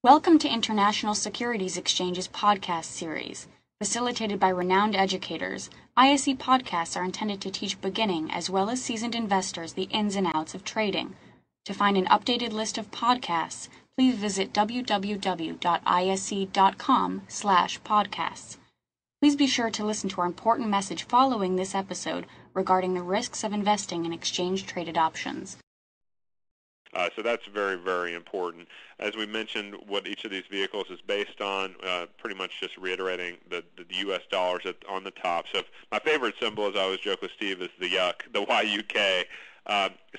Welcome to International Securities Exchange's podcast series. Facilitated by renowned educators, ISE podcasts are intended to teach beginning as well as seasoned investors the ins and outs of trading. To find an updated list of podcasts, please visit www.ise.com/podcasts. Please be sure to listen to our important message following this episode regarding the risks of investing in exchange-traded options. So that's very, very important. As we mentioned, what each of these vehicles is based on, pretty much just reiterating the U.S. dollars on the top. So my favorite symbol, as I always joke with Steve, is the YUK, the Y-U-K.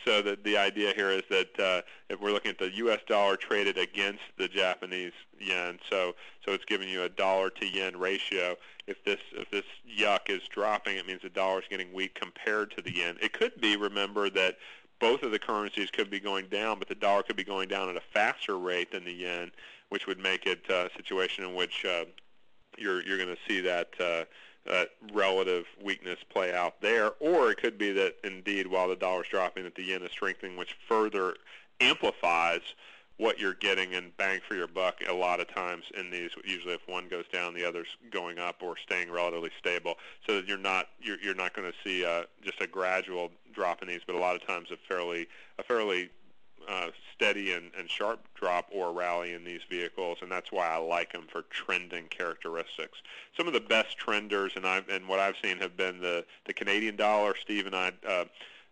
So the idea here is that if we're looking at the U.S. dollar traded against the Japanese yen, so it's giving you a dollar to yen ratio. If this YUK is dropping, it means the dollar is getting weak compared to the yen. It could be, remember, that both of the currencies could be going down, but the dollar could be going down at a faster rate than the yen, which would make it a situation in which you're going to see that relative weakness play out there. Or it could be that, indeed, while the dollar's dropping, that the yen is strengthening, which further amplifies what you're getting in bang for your buck a lot of times in these. Usually if one goes down, the other's going up or staying relatively stable, so that you're not going to see just a gradual drop in these, but a lot of times a fairly steady and sharp drop or rally in these vehicles, and that's why I like them for trending characteristics. Some of the best trenders and what I've seen have been the Canadian dollar. Steve and I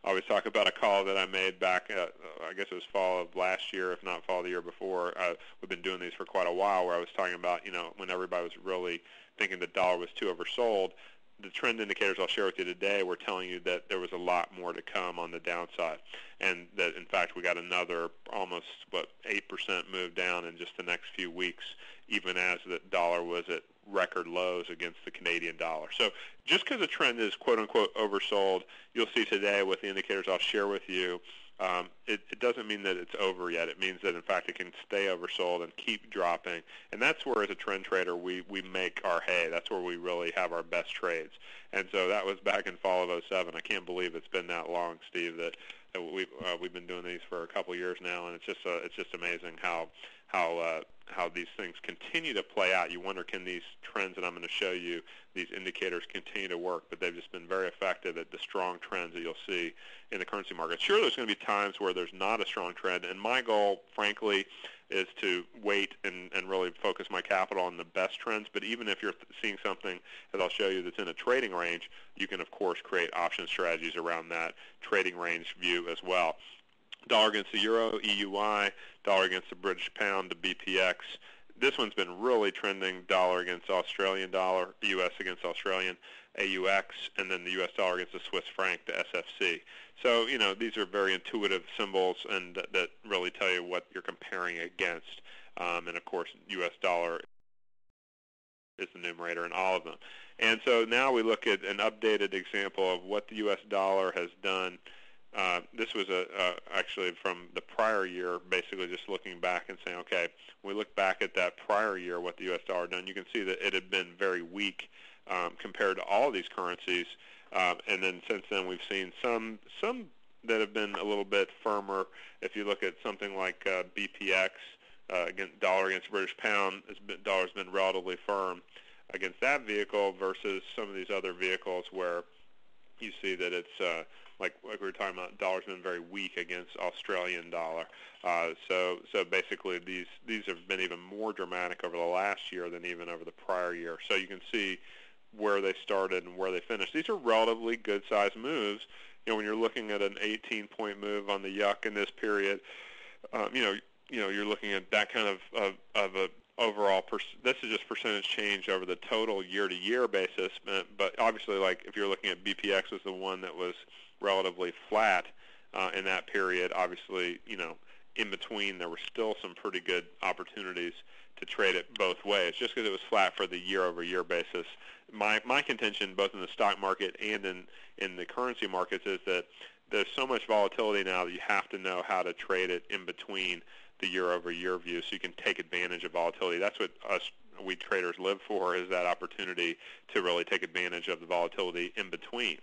always talk about a call that I made back, I guess it was fall of last year, if not fall of the year before. We've been doing these for quite a while, where I was talking about, when everybody was really thinking the dollar was too oversold. The trend indicators I'll share with you today were telling you that there was a lot more to come on the downside, and that, in fact, we got another almost, 8% move down in just the next few weeks, even as the dollar was at record lows against the Canadian dollar. So just because the trend is quote-unquote oversold, you'll see today with the indicators I'll share with you, it doesn't mean that it's over yet. It means that, in fact, it can stay oversold and keep dropping. And that's where, as a trend trader, we make our hay. That's where we really have our best trades. And so that was back in fall of '07. I can't believe it's been that long, Steve, that we've been doing these for a couple years now, and it's just amazing how these things continue to play out. You wonder, can these trends that I'm going to show you, these indicators, continue to work? But they've just been very effective at the strong trends that you'll see in the currency market. Sure, there's going to be times where there's not a strong trend, and my goal, frankly, is to wait and really focus my capital on the best trends. But even if you're seeing something, as I'll show you, that's in a trading range, you can, of course, create option strategies around that trading range view as well. Dollar against the euro, EUI, dollar against the British pound, the BPX. This one's been really trending, dollar against Australian dollar, US against Australian, AUX, and then the US dollar against the Swiss franc, the SFC. So, these are very intuitive symbols, and that really tell you what you're comparing against. And, of course, US dollar is the numerator in all of them. And so now we look at an updated example of what the US dollar has done. This was actually from the prior year, basically just looking back and saying, okay, when we look back at that prior year, what the U.S. dollar done, you can see that it had been very weak compared to all of these currencies. And then since then, we've seen some that have been a little bit firmer. If you look at something like BPX, dollar against British pound, dollar's been relatively firm against that vehicle versus some of these other vehicles where you see that it's like we were talking about, dollar's been very weak against Australian dollar. So basically these have been even more dramatic over the last year than even over the prior year. So you can see where they started and where they finished. These are relatively good-sized moves. When you're looking at an 18-point move on the YUK in this period, you're looking at that kind of a overall, this is just percentage change over the total year-to-year basis, but obviously, like if you're looking at BPX was the one that was relatively flat in that period. Obviously, in between there were still some pretty good opportunities to trade it both ways, just because it was flat for the year-over-year basis. My contention, both in the stock market and in the currency markets, is that there's so much volatility now that you have to know how to trade it in between the year-over-year view, so you can take advantage of volatility. That's what we traders live for, is that opportunity to really take advantage of the volatility in between.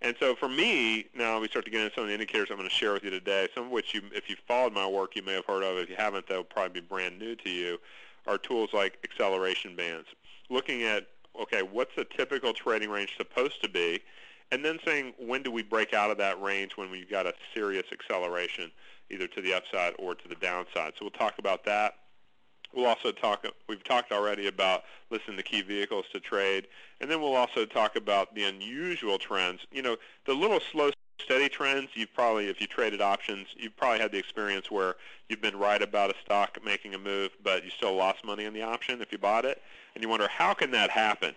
And so for me, now we start to get into some of the indicators I'm going to share with you today, some of which, if you've followed my work, you may have heard of. If you haven't, they'll probably be brand new to you, are tools like acceleration bands. Looking at, okay, what's the typical trading range supposed to be, and then saying, when do we break out of that range when we've got a serious acceleration, either to the upside or to the downside. So we'll talk about that. We'll also we've talked already about listing the key vehicles to trade, and then we'll also talk about the unusual trends. You know, the little slow, steady trends, if you traded options, you've probably had the experience where you've been right about a stock making a move, but you still lost money on the option if you bought it, and you wonder, how can that happen?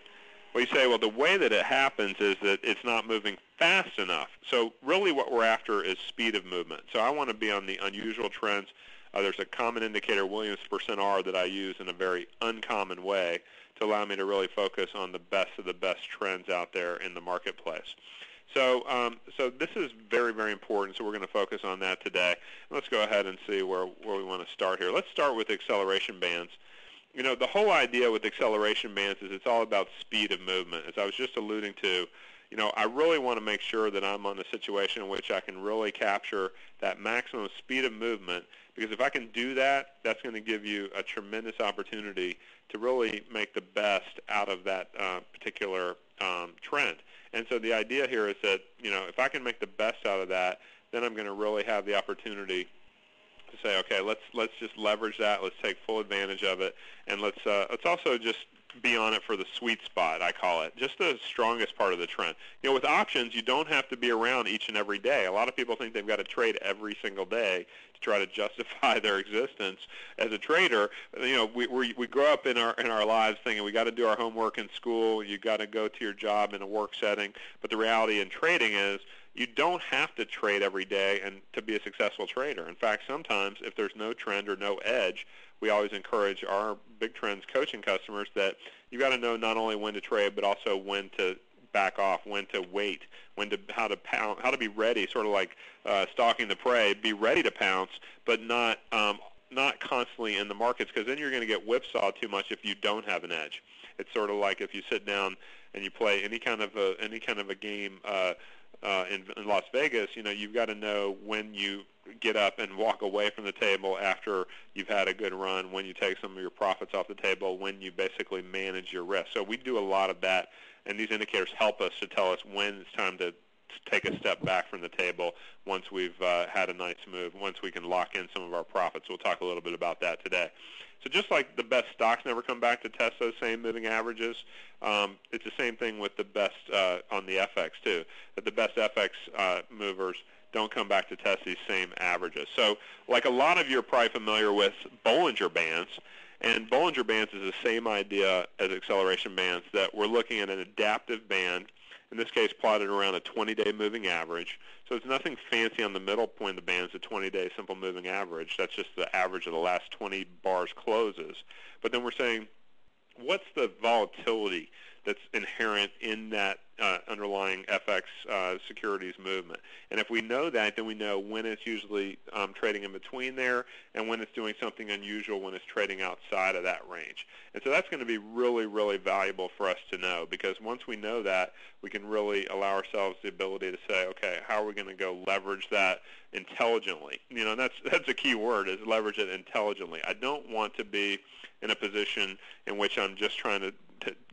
Well, you say, well, the way that it happens is that it's not moving fast enough. So really what we're after is speed of movement. So I want to be on the unusual trends. There's a common indicator, Williams %R, that I use in a very uncommon way to allow me to really focus on the best of the best trends out there in the marketplace. So this is very, very important, so we're going to focus on that today. Let's go ahead and see where we want to start here. Let's start with acceleration bands. You know, the whole idea with acceleration bands is it's all about speed of movement. As I was just alluding to, you know, I really want to make sure that I'm on a situation in which I can really capture that maximum speed of movement, because if I can do that, that's going to give you a tremendous opportunity to really make the best out of that particular trend. And so the idea here is that, you know, if I can make the best out of that, then I'm going to really have the opportunity to say, okay, let's just leverage that. Let's take full advantage of it, and let's also just be on it for the sweet spot, I call it, just the strongest part of the trend. You know, with options, you don't have to be around each and every day. A lot of people think they've got to trade every single day to try to justify their existence as a trader. You know, we grow up in our lives thinking we got to do our homework in school, you got to go to your job in a work setting, but the reality in trading is you don't have to trade every day and to be a successful trader. In fact, sometimes if there's no trend or no edge, we always encourage our Big Trends coaching customers that you got to know not only when to trade, but also when to back off, when to wait, how to be ready, sort of like stalking the prey. Be ready to pounce, but not constantly in the markets, because then you're going to get whipsawed too much if you don't have an edge. It's sort of like if you sit down and you play any kind of a game in Las Vegas. You know, you've got to know when you get up and walk away from the table after you've had a good run, when you take some of your profits off the table, when you basically manage your risk. So we do a lot of that, and these indicators help us to tell us when it's time to take a step back from the table once we've had a nice move, once we can lock in some of our profits. We'll talk a little bit about that today. So just like the best stocks never come back to test those same moving averages, it's the same thing with the best on the FX too, that the best FX movers don't come back to test these same averages. So like a lot of you are probably familiar with Bollinger Bands, and Bollinger Bands is the same idea as acceleration bands, that we're looking at an adaptive band, in this case plotted around a 20-day moving average. So it's nothing fancy on the middle point of the band. It's a 20-day simple moving average. That's just the average of the last 20 bars closes. But then we're saying, what's the volatility that's inherent in that underlying FX securities movement? And if we know that, then we know when it's usually trading in between there, and when it's doing something unusual when it's trading outside of that range. And so that's going to be really, really valuable for us to know, because once we know that, we can really allow ourselves the ability to say, okay, how are we going to go leverage that intelligently? You know, that's a key word, is leverage it intelligently. I don't want to be in a position in which I'm just trying to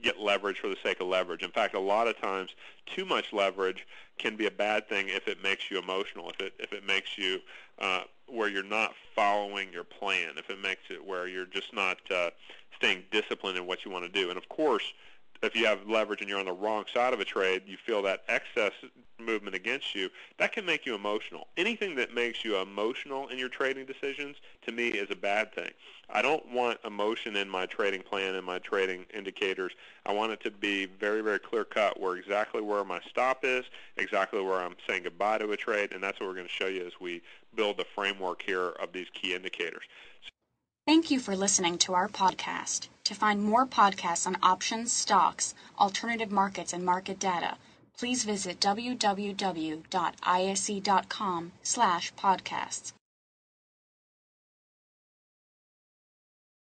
get leverage for the sake of leverage. In fact, a lot of times, too much leverage can be a bad thing if it makes you emotional, if it makes you where you're not following your plan, if it makes it where you're just not staying disciplined in what you want to do. And of course, if you have leverage and you're on the wrong side of a trade, you feel that excess movement against you, that can make you emotional. Anything that makes you emotional in your trading decisions, to me, is a bad thing. I don't want emotion in my trading plan and my trading indicators. I want it to be very, very clear-cut exactly where my stop is, exactly where I'm saying goodbye to a trade, and that's what we're going to show you as we build the framework here of these key indicators. Thank you for listening to our podcast. To find more podcasts on options, stocks, alternative markets, and market data, please visit www.ise.com/podcasts.